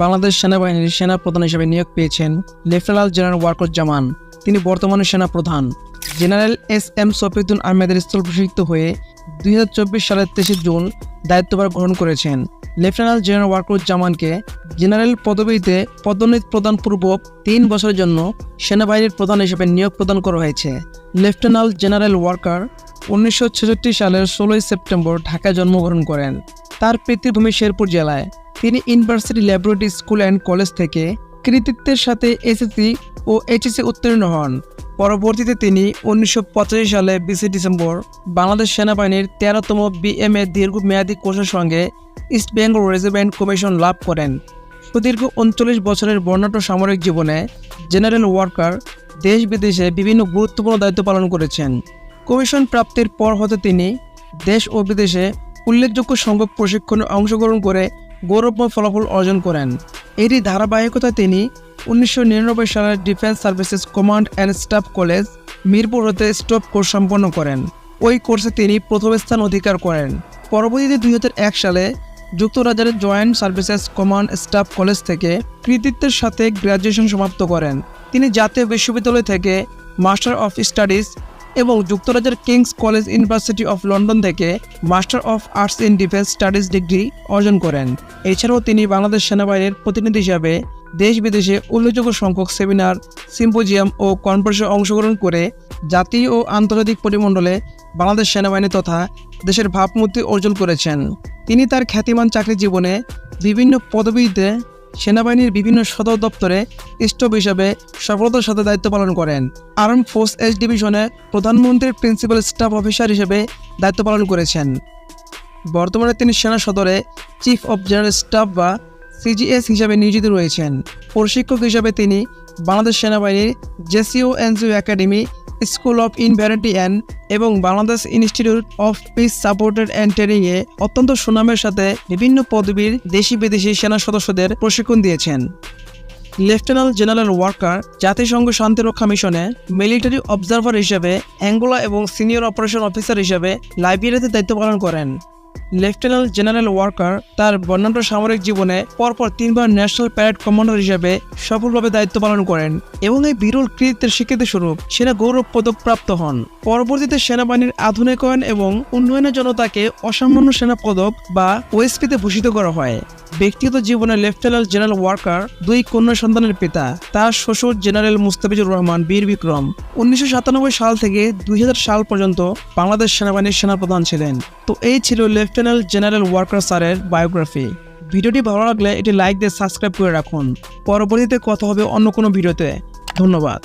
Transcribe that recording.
বাংলাদেশ সেনাবাহিনীর সেনা প্রধান হিসেবে নিয়োগ পেয়েছেন লেফটেন্যান্ট জেনারেল ওয়াকারুজ্জামান। তিনি বর্তমানে সেনা প্রধান। General SM. শফিউদ্দিন আহমেদের স্থলপ্রশিক্ষিত হয়ে 2024 সালের 23 জুন দায়িত্বভার গ্রহণ করেছেন। লেফটেন্যান্ট জেনারেল ওয়াকারুজ্জামানকে জেনারেল পদবিতে পদোন্নতি প্রদান পূর্বক 3 বছরের জন্য সেনাবাহিনীর প্রধান হিসেবে নিয়োগ প্রদান করা হয়েছে। লেফটেন্যান্ট জেনারেল ওয়াকার 1966 সালের 16 সেপ্টেম্বর ঢাকায় জন্মগ্রহণ করেন। তার পিতৃভূমি শেরপুর জেলায়। তিনি university laboratory school and college থেকে কৃতিত্বের সাথে এসএসসি ও এইচএসসি উত্তীর্ণ হন। পরবর্তীতে তিনি 1985 সালে 20 ডিসেম্বর বাংলাদেশ সেনাবাহিনীর 13তম বিএমএ দীর্ঘমেয়াদী কোর্সের সঙ্গে ইস্ট বেঙ্গল রেজিমেন্ট কমিশন লাভ করেন। সুদীর্ঘ 39 বছরের বর্ণাঢ্য সামরিক জীবনে জেনারেল ওয়াকার দেশ বিদেশে বিভিন্ন গুরুত্বপূর্ণ দায়িত্ব পালন করেছেন। কমিশন প্রাপ্তির পর হতে তিনি দেশ ও বিদেশে উল্লেখযোগ্য সংখ্যক প্রশিক্ষণে অংশগ্রহণ করে গৌরবময় ফলাফল অর্জন করেন। এরই ধারাবাহিকতায় তিনি 1999 সালের defence services command and staff college Mirpur হতে স্টপ কোর্স সম্পন্ন করেন। ওই কোর্সে তিনি প্রথম স্থান অধিকার করেন। পরবর্তীতে 2001 সালে যুক্তরাজ্যের joint services command staff college থেকে কৃতিত্বের সাথে গ্র্যাজুয়েশন সমাপ্ত করেন। তিনি জাতীয় বিশ্ববিদ্যালয় থেকে মাস্টার অফ স্টাডিজ এবং যুক্তরাজ্যের King's College University of London থেকে master of arts in defence studies degree অর্জন করেন। এছাড়াও তিনি বাংলাদেশ সেনাবাহিনীর প্রতিনিধি হিসাবে দেশ বিদেশে উল্লেখযোগ্য সংখ্যক সেমিনার, সিম্পোজিয়াম ও কনফারেন্সে অংশগ্রহণ করে জাতীয় ও আন্তর্জাতিক পরিমণ্ডলে বাংলাদেশ সেনাবাহিনী তথা দেশের ভাবমূর্তি অর্জন করেছেন। তিনি তার খ্যাতিমান চাকরি জীবনে বিভিন্ন পদবিতে সেনাবাহিনীর বিভিন্ন সদর দপ্তরে স্টাফ হিসাবে সফলতার সাথে দায়িত্ব পালন করেন। আর্ম ফোর্স এস ডিভিশনে প্রধানমন্ত্রীর প্রিন্সিপাল স্টাফ অফিসার হিসেবে দায়িত্ব পালন করেছেন। বর্তমানে তিনি সেনা সদরে চিফ অফ জেনারেল স্টাফ বা সিজিএস হিসাবে নিয়োজিত রয়েছেন। প্রশিক্ষক হিসাবে তিনি বাংলাদেশ সেনাবাহিনীর JCO NCO academy, school of infantry এবং Bangladesh institute of peace supported and ট্রেনিংয়ে অত্যন্ত সুনামের সাথে বিভিন্ন পদবীর দেশি বিদেশি সেনা সদস্যদের প্রশিক্ষণ দিয়েছেন। লেফটেন্যান্ট জেনারেল ওয়াকার জাতিসংঘ শান্তিরক্ষা মিশনে মিলিটারি অবজারভার হিসেবে অ্যাঙ্গোলা এবং সিনিয়র অপারেশন অফিসার হিসেবে লাইবেরিয়াতে দায়িত্ব পালন করেন। লেফটেন্যান্ট জেনারেল ওয়াকার তার বর্ণাঢ্য সামরিক জীবনে পরপর 3 বার ন্যাশনাল প্যারেড কমান্ডার হিসেবে সফলভাবে দায়িত্ব পালন করেন এবং এই বিরল কৃতিত্বের স্বীকৃতিস্বরূপ সেনা গৌরব পদক প্রাপ্ত হন। পরবর্তীতে সেনাবাহিনীর আধুনিকায়ন এবং উন্নয়নের জন্য তাকে অসামান্য সেনা পদক বা ওএসপিতে ভূষিত করা হয়। ব্যক্তিগত জীবনে লেফটেন্যান্ট জেনারেল ওয়াকার 2 কন্যা সন্তানের পিতা। তার শ্বশুর জেনারেল মুস্তাফিজুর রহমান বীর বিক্রম 1997 সাল থেকে 2000 সাল পর্যন্ত বাংলাদেশ সেনাবাহিনীর সেনাপ্রধান ছিলেন। তো এই ছিল লেফটেন্যান্ট জেনারেল ওয়াকার স্যারের বায়োগ্রাফি। ভিডিওটি ভালো লাগলে এটি লাইক দিয়ে সাবস্ক্রাইব করে রাখুন। পরবর্তীতে কথা হবে অন্য কোনো ভিডিওতে। ধন্যবাদ।